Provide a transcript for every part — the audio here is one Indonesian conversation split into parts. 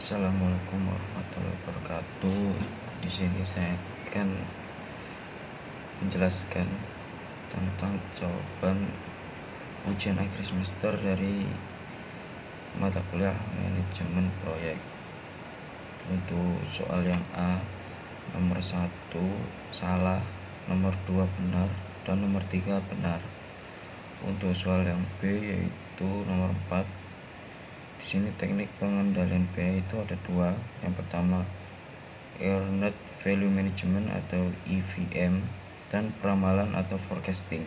Assalamualaikum warahmatullahi wabarakatuh. Di sini saya akan menjelaskan tentang jawaban ujian akhir semester dari mata kuliah manajemen proyek. Untuk soal yang A, nomor 1 salah, nomor 2 benar, dan nomor 3 benar. Untuk soal yang B yaitu nomor 4, di sini teknik pengendalian biaya itu ada dua. Yang pertama Earned Value Management atau EVM, dan peramalan atau forecasting.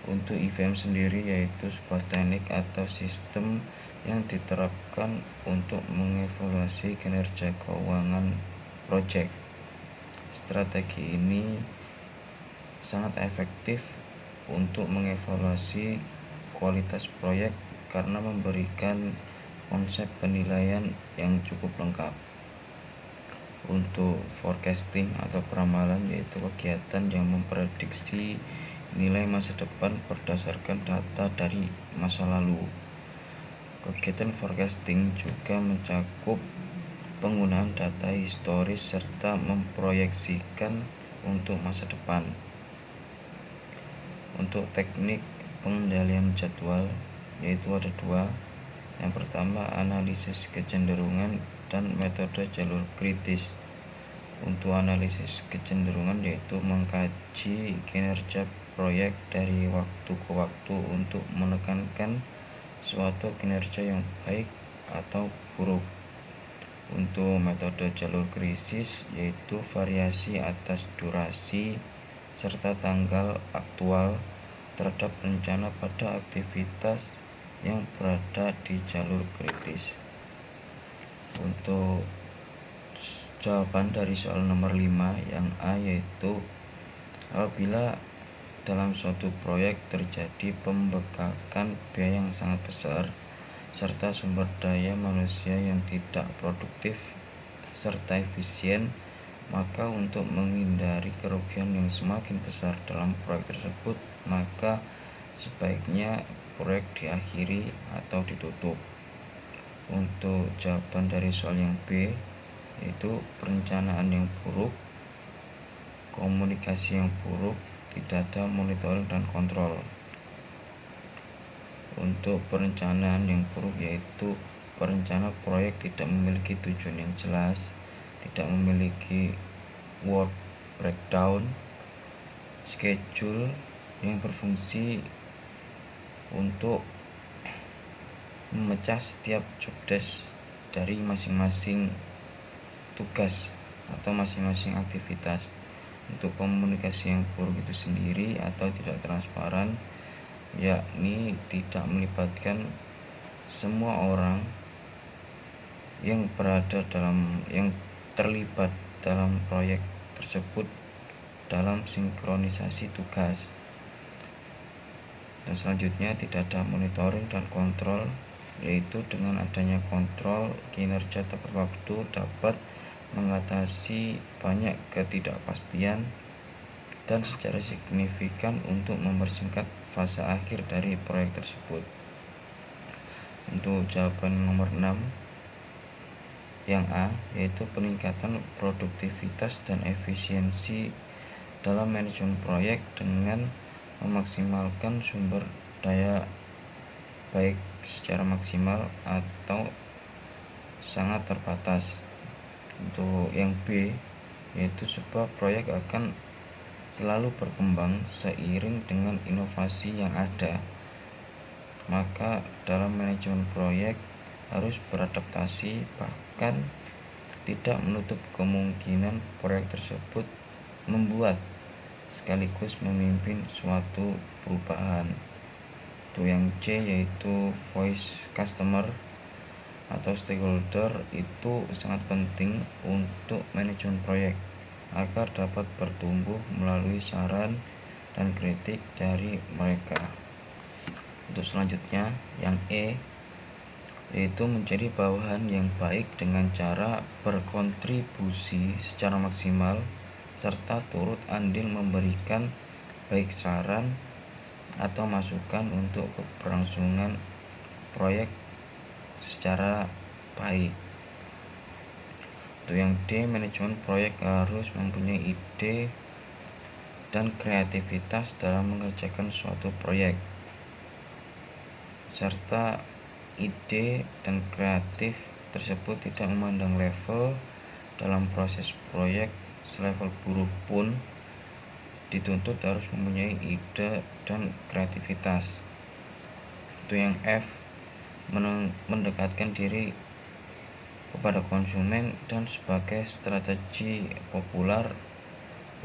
Untuk EVM sendiri yaitu sebuah teknik atau sistem yang diterapkan untuk mengevaluasi kinerja keuangan proyek. Strategi ini sangat efektif untuk mengevaluasi kualitas proyek karena memberikan konsep penilaian yang cukup lengkap. Untuk forecasting atau peramalan yaitu kegiatan yang memprediksi nilai masa depan berdasarkan data dari masa lalu. Kegiatan forecasting juga mencakup penggunaan data historis serta memproyeksikan untuk masa depan. Untuk teknik pengendalian jadwal yaitu ada dua. Yang pertama analisis kecenderungan dan metode jalur kritis. Untuk analisis kecenderungan yaitu mengkaji kinerja proyek dari waktu ke waktu untuk menekankan suatu kinerja yang baik atau buruk. Untuk metode jalur krisis yaitu variasi atas durasi serta tanggal aktual terhadap rencana pada aktivitas yang berada di jalur kritis. Untuk jawaban dari soal nomor 5 yang A yaitu apabila dalam suatu proyek terjadi pembengkakan biaya yang sangat besar serta sumber daya manusia yang tidak produktif serta efisien, maka untuk menghindari kerugian yang semakin besar dalam proyek tersebut, maka sebaiknya proyek diakhiri atau ditutup. Untuk jawaban dari soal yang B yaitu perencanaan yang buruk, komunikasi yang buruk, tidak ada monitoring dan kontrol. Untuk perencanaan yang buruk yaitu perencana proyek tidak memiliki tujuan yang jelas, tidak memiliki work breakdown, schedule yang berfungsi untuk memecah setiap job desk dari masing-masing tugas atau masing-masing aktivitas. Untuk komunikasi yang buruk itu sendiri atau tidak transparan, yakni tidak melibatkan semua orang yang terlibat dalam proyek tersebut dalam sinkronisasi tugas. Dan selanjutnya tidak ada monitoring dan kontrol, yaitu dengan adanya kontrol kinerja tepat waktu dapat mengatasi banyak ketidakpastian dan secara signifikan untuk mempersingkat fase akhir dari proyek tersebut. Untuk jawaban nomor 6 yang A yaitu peningkatan produktivitas dan efisiensi dalam manajemen proyek dengan memaksimalkan sumber daya baik secara maksimal atau sangat terbatas. Untuk yang B yaitu sebuah proyek akan selalu berkembang seiring dengan inovasi yang ada, maka dalam manajemen proyek harus beradaptasi, bahkan tidak menutup kemungkinan proyek tersebut membuat sekaligus memimpin suatu perubahan. Untuk yang C yaitu voice customer atau stakeholder itu sangat penting untuk manajemen proyek agar dapat bertumbuh melalui saran dan kritik dari mereka. Untuk selanjutnya yang E yaitu menjadi bawahan yang baik dengan cara berkontribusi secara maksimal serta turut andil memberikan baik saran atau masukan untuk keberlangsungan proyek secara baik. Untuk yang D, manajemen proyek harus mempunyai ide dan kreativitas dalam mengerjakan suatu proyek, serta ide dan kreatif tersebut tidak memandang level dalam proses proyek. Selevel buruh pun dituntut harus mempunyai ide dan kreativitas. Untuk yang F, mendekatkan diri kepada konsumen dan sebagai strategi populer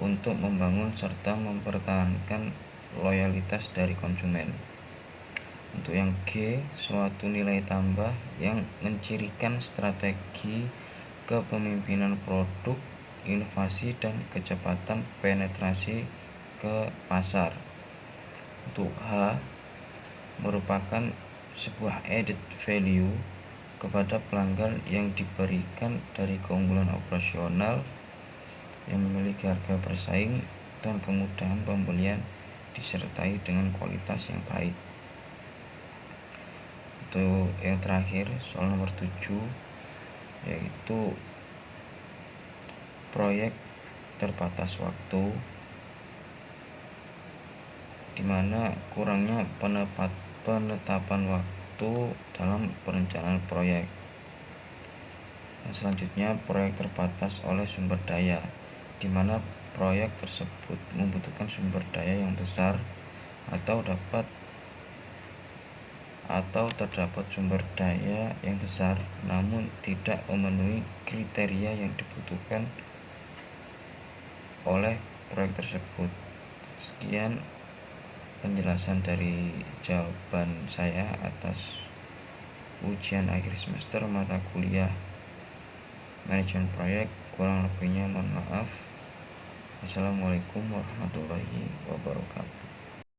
untuk membangun serta mempertahankan loyalitas dari konsumen. Untuk yang G, suatu nilai tambah yang mencirikan strategi kepemimpinan produk, inovasi, dan kecepatan penetrasi ke pasar. Untuk H, merupakan sebuah added value kepada pelanggan yang diberikan dari keunggulan operasional yang memiliki harga bersaing dan kemudahan pembelian disertai dengan kualitas yang baik. Untuk yang terakhir, soal nomor 7, yaitu proyek terbatas waktu, di mana kurangnya penetapan waktu dalam perencanaan proyek. Dan selanjutnya, proyek terbatas oleh sumber daya, di mana proyek tersebut membutuhkan sumber daya yang besar atau terdapat sumber daya yang besar namun tidak memenuhi kriteria yang dibutuhkan oleh proyek tersebut. Sekian penjelasan dari jawaban saya atas ujian akhir semester mata kuliah manajemen proyek. Kurang lebihnya mohon maaf. Assalamualaikum warahmatullahi wabarakatuh.